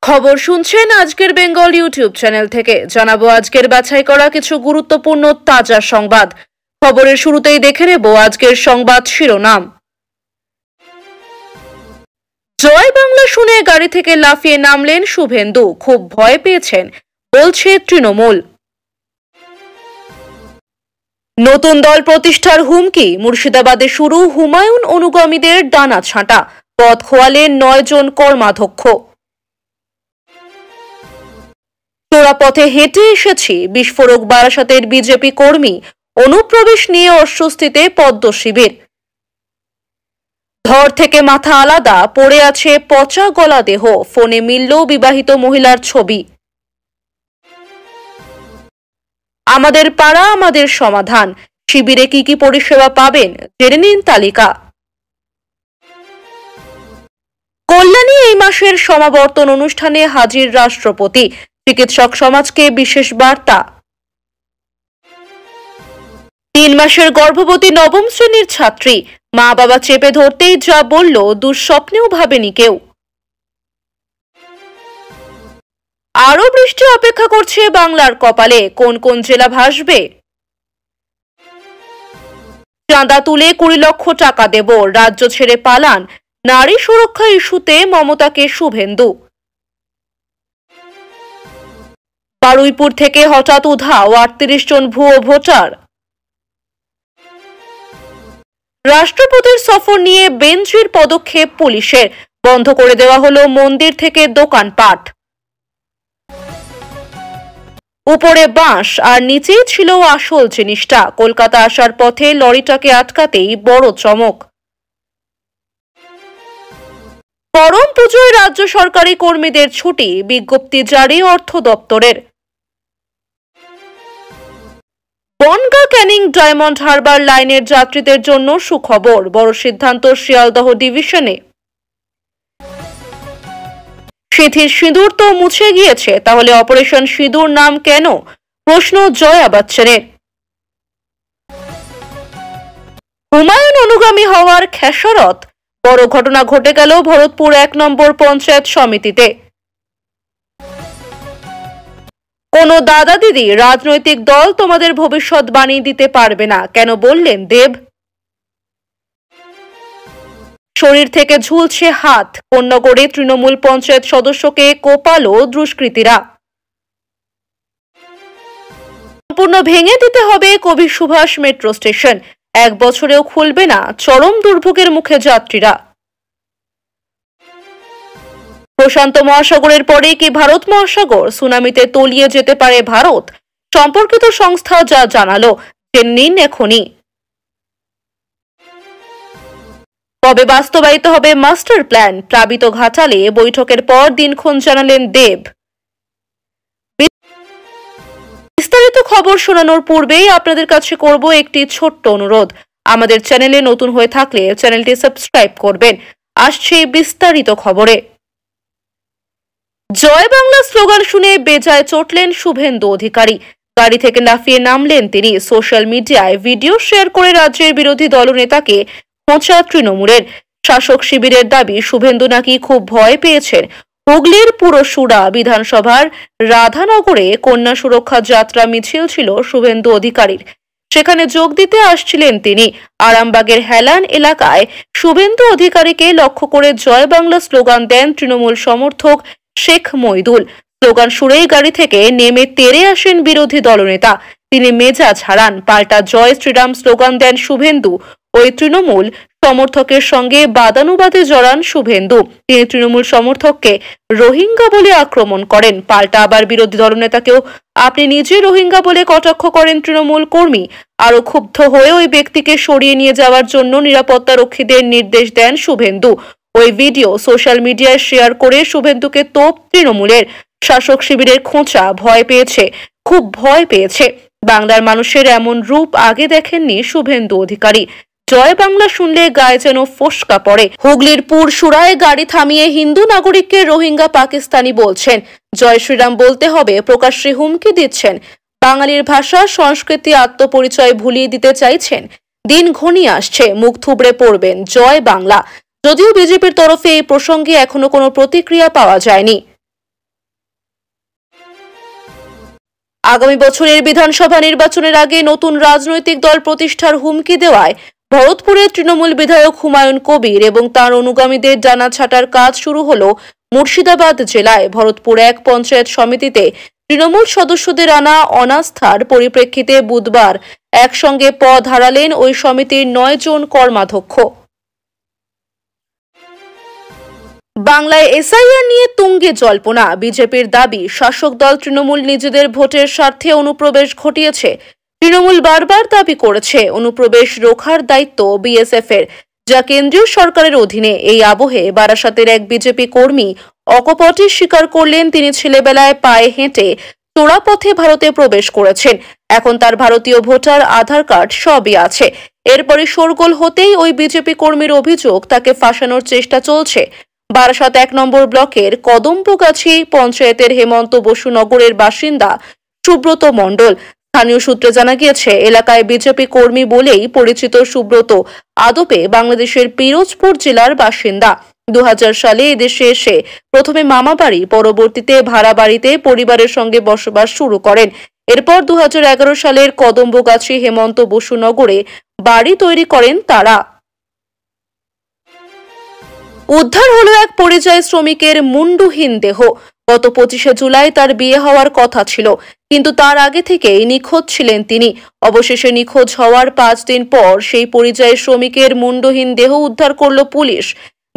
খবর শুনছেন আজকের বেঙ্গল ইউটিউব চ্যানেল থেকে। জানাবো আজকের বাছাই করা কিছু গুরুত্বপূর্ণ তাজা সংবাদ। খবরের শুরুতেই দেখে নেব আজকের সংবাদ শিরোনাম। জয় বাংলা শুনে গাড়ি থেকে লাফিয়ে নামলেন শুভেন্দু, খুব ভয় পেয়েছেন বলছে তৃণমূল। নতুন দল প্রতিষ্ঠার হুমকি, মুর্শিদাবাদে শুরু হুমায়ুন অনুগামীদের ডানা ছাঁটা, পথ খোয়ালেন 9 জন কর্মাধ্যক্ষ। তোরা পথে হেঁটে এসেছি, বিস্ফোরক বারাসাতের বিজেপি কর্মী, অনুপ্রবেশ নিয়ে অস্বস্তিতে পদ্ম শিবির। ধর থেকে মাথা আলাদা, পড়ে আছে পচা গলা দেহ, ফোনে মিলল বিবাহিত মহিলার ছবি। আমাদের পাড়া আমাদের সমাধান, শিবিরে কি কি পরিষেবা পাবেন জেনে নিন তালিকা। কল্যাণী এই মাসের সমাবর্তন অনুষ্ঠানে হাজির রাষ্ট্রপতি, চিকিৎসক সমাজকে বিশেষ বার্তা। 3 মাসের গর্ভবতী 9ম শ্রেণীর ছাত্রী, মা বাবা চেপে ধরতেই যা বলল দুঃস্বপ্নেও ভাবেনি কেউ। আরো বৃষ্টি অপেক্ষা করছে বাংলার কপালে, কোন কোন জেলা ভাসবে। চাঁদা তুলে 20 লক্ষ টাকা দেব, রাজ্য ছেড়ে পালান, নারী সুরক্ষা ইস্যুতে মমতাকে শুভেন্দু। বারুইপুর থেকে হঠাৎ উধাও 38 জন ভুয়ো ভোটার। রাষ্ট্রপতির সফর নিয়ে বেঞ্জির পদক্ষেপ পুলিশের, বন্ধ করে দেওয়া হলো মন্দির থেকে দোকানপাট। উপরে বাঁশ আর নিচেই ছিল আসল জিনিসটা, কলকাতা আসার পথে লরিটাকে আটকাতেই বড় চমক। করম পুজোয় রাজ্য সরকারি কর্মীদের ছুটি, বিজ্ঞপ্তি জারি অর্থ দপ্তরের। বনগাঁ ক্যানিং ডায়মন্ড হারবার লাইনের যাত্রীদের জন্য সুখবর, বড় সিদ্ধান্ত শিয়ালদহ ডিভিশনে। সিঁথির সিঁদুর তো মুছে গিয়েছে, তাহলে অপারেশন সিঁদুর নাম কেন, প্রশ্ন জয়া বচ্চনের। হুমায়ুন অনুগামী হওয়ার খেসারত, বড় ঘটনা ঘটে গেল ভরতপুর 1 নম্বর পঞ্চায়েত সমিতিতে। কোন দাদা দিদি রাজনৈতিক দল তোমাদের ভবিষ্যৎ বানিয়ে দিতে পারবে না, কেন বললেন দেব। শরীর থেকে ঝুলছে হাত, কোন্নগরে তৃণমূল পঞ্চায়েত সদস্যকে কোপালো দুষ্কৃতীরা। সম্পূর্ণ ভেঙে দিতে হবে কবি সুভাষ মেট্রো স্টেশন, 1 বছরেও খুলবে না, চরম দুর্ভোগের মুখে যাত্রীরা। প্রশান্ত মহাসাগরের পরে কি ভারত মহাসাগর, সুনামিতে তলিয়ে যেতে পারে ভারত, সম্পর্কিত সংস্থা যা জানালো জেনে নিন এখনই। কবে বাস্তবায়িত হবে মাস্টার প্ল্যান, প্লাবিত ঘাটালে বৈঠকের পর দিনক্ষণ জানালেন দেব। বিস্তারিত খবর শোনানোর পূর্বেই আপনাদের কাছে করব একটি ছোট্ট অনুরোধ, আমাদের চ্যানেলে নতুন হয়ে থাকলে চ্যানেলটি সাবস্ক্রাইব করবেন। আসছে বিস্তারিত খবরে। জয় বাংলা স্লোগান শুনে বেজায় চটলেন শুভেন্দু অধিকারী, গাড়ি থেকে লাফিয়ে নামলেন তিনি। সোশ্যাল মিডিয়ায় ভিডিও শেয়ার করে রাজ্যের বিরোধী দলনেতাকে খোঁচা তৃণমূলের। শাসক শিবিরের দাবি শুভেন্দু নাকি খুব ভয় পেয়েছেন। হুগলির পুরসুরা বিধানসভার রাধানগরে কন্যা সুরক্ষা যাত্রা মিছিল ছিল শুভেন্দু অধিকারীর, সেখানে যোগ দিতে আসছিলেন তিনি। আরামবাগের হেলান এলাকায় শুভেন্দু অধিকারীকে লক্ষ্য করে জয় বাংলা স্লোগান দেন তৃণমূল সমর্থক শেখ মইদুল। স্লোগান শুনেই গাড়ি থেকে নেমে তেড়ে আসেন বিরোধী দলনেতা, তিনি মেজাজ হারান, পাল্টা জয় শ্রীরাম স্লোগান দেন শুভেন্দু। ওই তৃণমূল সমর্থকের সঙ্গে বাদানুবাদে জড়ান শুভেন্দু, তিনি তৃণমূল সমর্থককে রোহিঙ্গা বলে আক্রমণ করেন, পাল্টা আবার বিরোধী দলনেতাকেও আপনি নিজে রোহিঙ্গা বলে কটাক্ষ করেন তৃণমূল কর্মী। আরো ক্ষুব্ধ হয়ে ওই ব্যক্তিকে সরিয়ে নিয়ে যাওয়ার জন্য নিরাপত্তা রক্ষীদের নির্দেশ দেন শুভেন্দু। ওই ভিডিও সোশ্যাল মিডিয়ায় শেয়ার করে শুভেন্দুকে তোপ তৃণমূলের। শাসক শিবিরের খোঁচা, ভয় পেয়েছে, খুব ভয় পেয়েছে। বাংলার মানুষের এমন রূপ আগে দেখেননি শুভেন্দু অধিকারী। জয় বাংলা শুনলে গায়ে যেন ফোসকা পড়ে। হুগলির পুরসুরায় গাড়ি থামিয়ে হিন্দু নাগরিককে রোহিঙ্গা পাকিস্তানি বলছেন, জয় শ্রীরাম বলতে হবে, প্রকাশ্যে হুমকি দিচ্ছেন, বাঙালির ভাষা সংস্কৃতি আত্মপরিচয় ভুলিয়ে দিতে চাইছেন। দিন ঘনিয়ে আসছে, মুখ থুবড়ে পড়বেন জয় বাংলা। যদিও বিজেপির তরফে এই প্রসঙ্গে এখনো কোনো প্রতিক্রিয়া পাওয়া যায়নি। আগামী বছরের বিধানসভা নির্বাচনের আগে নতুন রাজনৈতিক দল প্রতিষ্ঠার হুমকি দেওয়ায় ভরতপুরের তৃণমূল বিধায়ক হুমায়ুন কবির এবং তার অনুগামীদের ডানা ছাঁটার কাজ শুরু হলো মুর্শিদাবাদ জেলায়। ভরতপুর এক পঞ্চায়েত সমিতিতে তৃণমূল সদস্যদের আনা অনাস্থার পরিপ্রেক্ষিতে বুধবার একসঙ্গে পদ হারালেন ওই সমিতির 9 জন কর্মাধ্যক্ষ। বাংলায় এসআইআর নিয়ে তুঙ্গে জল্পনা। বিজেপির দাবি শাসক দল তৃণমূল নিজেদের ভোটের স্বার্থে অনুপ্রবেশ ঘটিয়েছে। তৃণমূল বারবার দাবি করেছে অনুপ্রবেশ রোখার দায়িত্ব বিএসএফ এর, যা কেন্দ্রীয় সরকারের অধীনে। এই আবহে বারাসাতের এক বিজেপি কর্মী অকপটে স্বীকার করলেন তিনি ছেলেবেলায় পায়ে হেঁটে চোরাপথে ভারতে প্রবেশ করেছেন। এখন তার ভারতীয় ভোটার আধার কার্ড সবই আছে। এরপরে শোরগোল হতেই ওই বিজেপি কর্মীর অভিযোগ তাকে ফাঁসানোর চেষ্টা চলছে। বারাসাত 1 নম্বর ব্লকের কদম্বগাছি পঞ্চায়েতের হেমন্ত বসু নগরের বাসিন্দা সুব্রত মণ্ডল। স্থানীয় সূত্রে জানা গিয়েছে, এলাকায় বিজেপি কর্মী বলেই পরিচিত সুব্রত আদপে বাংলাদেশের পিরোজপুর জেলার বাসিন্দা। 2000 সালে এদেশে এসে প্রথমে মামা বাড়ি, পরবর্তীতে ভাড়া বাড়িতে পরিবারের সঙ্গে বসবাস শুরু করেন। এরপর 2011 সালের কদম্বগাছি হেমন্ত বসু নগরে বাড়ি তৈরি করেন তারা। উদ্ধার হলো এক পরিযায়ী শ্রমিকের মুন্ডুহীন দেহ। গত 25শে জুলাই তার বিয়ে হওয়ার কথা ছিল, কিন্তু তার আগে থেকেই নিখোঁজ ছিলেন তিনি। অবশেষে নিখোঁজ হওয়ার 5 দিন পর সেই পরিযায়ী শ্রমিকের মুন্ডহীন দেহ উদ্ধার করল পুলিশ।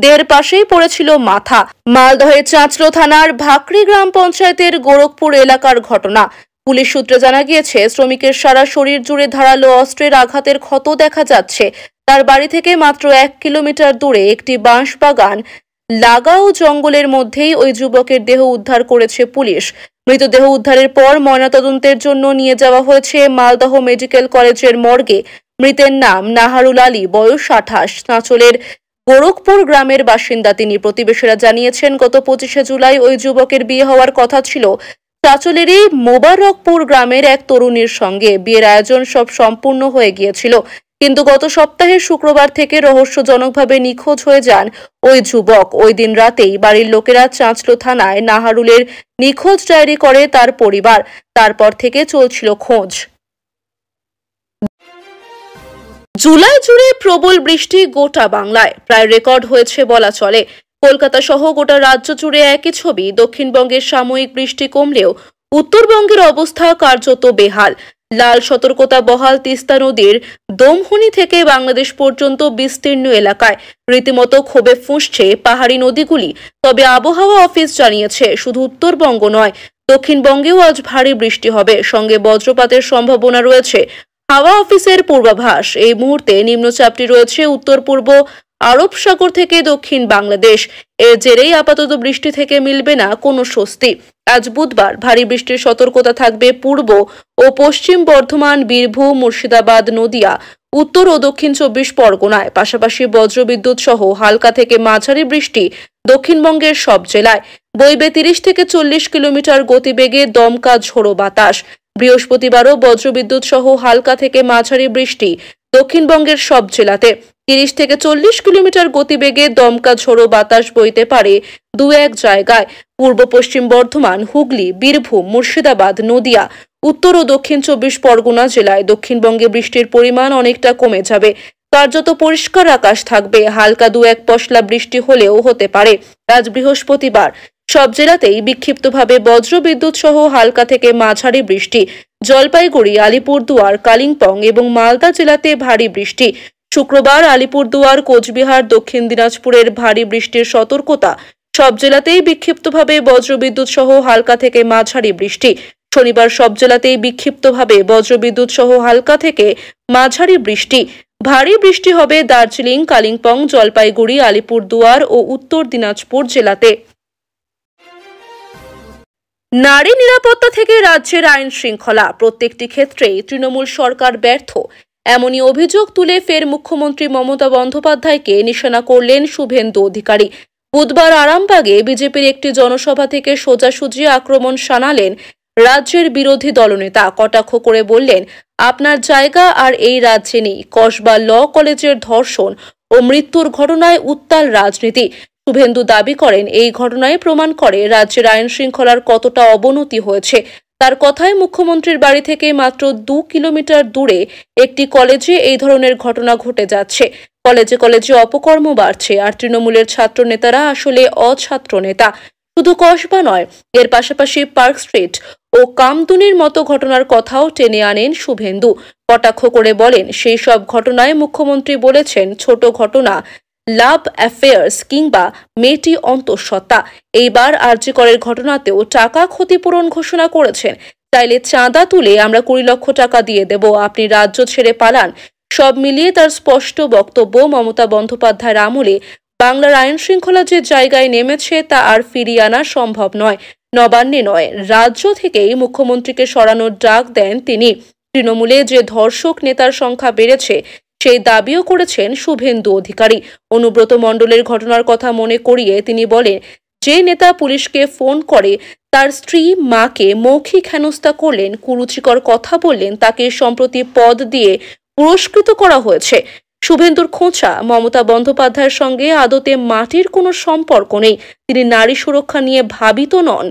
দেহের পাশেই পড়েছিল মাথা। মালদহের চাঁচলো থানার ভাকরি গ্রাম পঞ্চায়েতের গোরখপুর এলাকার ঘটনা। পুলিশ সূত্রে জানা গিয়েছে, শ্রমিকের সারা শরীর জুড়ে ধারালো অস্ত্রের আঘাতের ক্ষত দেখা যাচ্ছে। তার বাড়ি থেকে মাত্র 1 কিলোমিটার দূরে একটি বাঁশবাগান লাগাও জঙ্গলের মধ্যেই ওই যুবকের দেহ উদ্ধার করেছে পুলিশ। মৃতদেহ উদ্ধারের পর ময়নাতদন্তের জন্য নিয়ে যাওয়া হয়েছে মালদহ মেডিকেল কলেজের মর্গে। মৃতের নাম নাহারুল আলী, বয়স 28, চাঁচলের গোরখপুর গ্রামের বাসিন্দা তিনি। প্রতিবেশীরা জানিয়েছেন, গত 25শে জুলাই ওই যুবকের বিয়ে হওয়ার কথা ছিল চাঁচলেরই মোবারকপুর গ্রামের এক তরুণীর সঙ্গে। বিয়ের আয়োজন সব সম্পূর্ণ হয়ে গিয়েছিল, কিন্তু গত সপ্তাহের শুক্রবার থেকে রহস্যজনকভাবে নিখোঁজ হয়ে যান ওই যুবক। ওই দিন রাতেই বাড়ির লোকেরা চাঁচলো থানায় নাহারুলের নিখোঁজ ডায়েরি করে তার পরিবার। তারপর থেকে চলছিল খোঁজ। জুলাই জুড়ে প্রবল বৃষ্টি গোটা বাংলায়, প্রায় রেকর্ড হয়েছে বলা চলে। কলকাতা সহ গোটা রাজ্য জুড়ে একই ছবি। দক্ষিণবঙ্গের সাময়িক বৃষ্টি কমলেও উত্তরবঙ্গের অবস্থা কার্যত বেহাল। লাল সতর্কতা বহাল তিস্তা নদীর দমহুনি থেকে বাংলাদেশ পর্যন্ত বিস্তীর্ণ এলাকায় রীতিমতো ক্ষোভে ফুঁসছে পাহাড়ি নদীগুলি। তবে আবহাওয়া অফিস জানিয়েছে, শুধু উত্তরবঙ্গ নয়, দক্ষিণবঙ্গেও আজ ভারী বৃষ্টি হবে, সঙ্গে বজ্রপাতের সম্ভাবনা রয়েছে। হাওয়া অফিসের পূর্বাভাস, এই মুহূর্তে নিম্নচাপটি রয়েছে উত্তর পূর্ব আরব সাগর থেকে দক্ষিণ বাংলাদেশ। এর জেরেই আপাতত বৃষ্টি থেকে মিলবে না কোনো স্বস্তি। আজ বুধবার ভারী বৃষ্টির সতর্কতা থাকবে পূর্ব ও পশ্চিম বর্ধমান, বীরভূম, মুর্শিদাবাদ, নদিয়া, উত্তর ও দক্ষিণ 24 পরগনায়। পাশাপাশি বজ্রবিদ্যুৎ সহ হালকা থেকে মাঝারি বৃষ্টি দক্ষিণবঙ্গের সব জেলায়। বইবে 30 থেকে 40 কিলোমিটার গতিবেগে দমকা ঝোড়ো বাতাস। বৃহস্পতিবারও বজ্রবিদ্যুৎ সহ হালকা থেকে মাঝারি বৃষ্টি দক্ষিণবঙ্গের সব জেলাতে। 30 থেকে 40 কিলোমিটার গতিবেগে দমকা ঝোড়ো বাতাস বইতে পারে 2-1 জায়গায়। পূর্ব পশ্চিম বর্ধমান, হুগলি, বীরভূম, মুর্শিদাবাদ, নদিয়া, উত্তর ও দক্ষিণ 24 পরগনা জেলায় দক্ষিণবঙ্গে বৃষ্টির পরিমাণ অনেকটা কমে যাবে। কার্যত পরিষ্কার আকাশ থাকবে। হালকা 2-1 পশলা বৃষ্টি হলেও হতে পারে। আজ বৃহস্পতিবার সব জেলাতেই বিক্ষিপ্তভাবে বজ্রবিদ্যুৎ সহ হালকা থেকে মাঝারি বৃষ্টি। জলপাইগুড়ি, আলিপুরদুয়ার, কালিম্পং এবং মালদা জেলাতে ভারী বৃষ্টি। শুক্রবার আলিপুরদুয়ার, কোচবিহার, দক্ষিণ দিনাজপুরের ভারী বৃষ্টির সতর্কতা। সব জেলাতেই বিক্ষিপ্তভাবে বজ্রবিদ্যুৎ সহ হালকা থেকে মাঝারি বৃষ্টি। শনিবার সব জেলাতেই বিক্ষিপ্তভাবে বজ্রবিদ্যুৎ সহ হালকা থেকে মাঝারি বৃষ্টি। ভারী বৃষ্টি হবে দার্জিলিং, কালিম্পং, জলপাইগুড়ি, আলিপুরদুয়ার ও উত্তর দিনাজপুর জেলাতে। নারী নিরাপত্তা থেকে রাজ্যের আইন শৃঙ্খলা, প্রত্যেকটি ক্ষেত্রেই তৃণমূল সরকার ব্যর্থ, এমনই অভিযোগ তুলে ফের মুখ্যমন্ত্রী মমতা বন্দ্যোপাধ্যায়কে নিশানা করলেন শুভেন্দু অধিকারী। বুধবার আরামবাগে বিজেপির একটি জনসভা থেকে সোজাসুজি আক্রমণ শানালেন রাজ্যের বিরোধী দলনেতা। কটাক্ষ করে বললেন, আপনার জায়গা আর এই রাজ্যে নেই। কসবা ল কলেজের ধর্ষণ ও মৃত্যুর ঘটনায় উত্তাল রাজনীতি। শুভেন্দু দাবি করেন, এই ঘটনায় প্রমাণ করে রাজ্যের আইন শৃঙ্খলার কতটা অবনতি হয়েছে। তার কথায় মুখ্যমন্ত্রীর বাড়ি থেকে মাত্র 2 কিলোমিটার দূরে একটি কলেজে এই ধরনের ঘটনা ঘটে যাচ্ছে। কলেজে কলেজে অপকর্ম বাড়ছে, আর তৃণমূলের ছাত্র নেতারা আসলে অছাত্র নেতা। শুধু কসবা নয়, এর পাশাপাশি পার্ক স্ট্রিট ও কামদুনির মতো ঘটনার কথাও টেনে আনেন শুভেন্দু। কটাক্ষ করে বলেন, সেই সব ঘটনায় মুখ্যমন্ত্রী বলেছেন ছোট ঘটনা, লাভ অ্যাফেয়ার্স কিংবা মেয়েটি অন্তঃসত্ত্বা। এইবার আরজি করের ঘটনাতেও টাকা ক্ষতিপূরণ ঘোষণা করেছেন। চাইলে চাঁদা তুলে আমরা 20 লক্ষ টাকা দিয়ে দেব, আপনি রাজ্য ছেড়ে পালান। সব মিলিয়ে তার স্পষ্ট বক্তব্য, মমতা বন্দ্যোপাধ্যায়ের আমলে বাংলার আইন শৃঙ্খলা যে জায়গায় নেমেছে তা আর ফিরিয়ে আনা সম্ভব নয়। নবান্নে নয়, রাজ্য থেকেই মুখ্যমন্ত্রীকে সরানোর ডাক দেন তিনি। তৃণমূলে যে ধর্ষক নেতার সংখ্যা বেড়েছে সেই দাবিও করেছেন শুভেন্দু অধিকারী। অনুব্রত মণ্ডলের ঘটনার কথা মনে করিয়ে তিনি বলেন, যে নেতা পুলিশকে ফোন করে তার স্ত্রী মাকে মৌখিক হেনস্থা করলেন, কুরুচিকর কথা বললেন, তাকে সম্প্রতি পদ দিয়ে পুরস্কৃত করা হয়েছে। শুভেন্দুর খোঁচা, মমতা বন্দ্যোপাধ্যায়ের সঙ্গে আদতে মাটির কোনো সম্পর্ক নেই। তিনি নারী সুরক্ষা নিয়ে ভাবিত নন,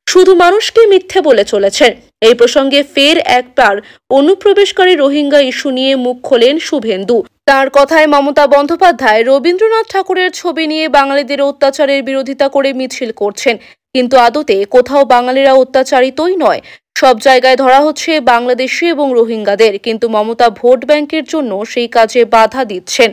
শুধু মানুষকে মিথ্যে বলে চলেছেন। এই প্রসঙ্গে ফের একবার অনুপ্রবেশকারী রোহিঙ্গা ইস্যু নিয়ে মুখ খোলেন শুভেন্দু। তার কথায় মমতা বন্দ্যোপাধ্যায় রবীন্দ্রনাথ ঠাকুরের ছবি নিয়ে বাঙালিদের অত্যাচারের বিরোধিতা করে মিছিল করছেন, কিন্তু আদতে কোথাও বাঙালিরা অত্যাচারিতই নয়। সব জায়গায় ধরা হচ্ছে বাংলাদেশি এবং রোহিঙ্গাদের, কিন্তু মমতা ভোট ব্যাংকের জন্য সেই কাজে বাধা দিচ্ছেন।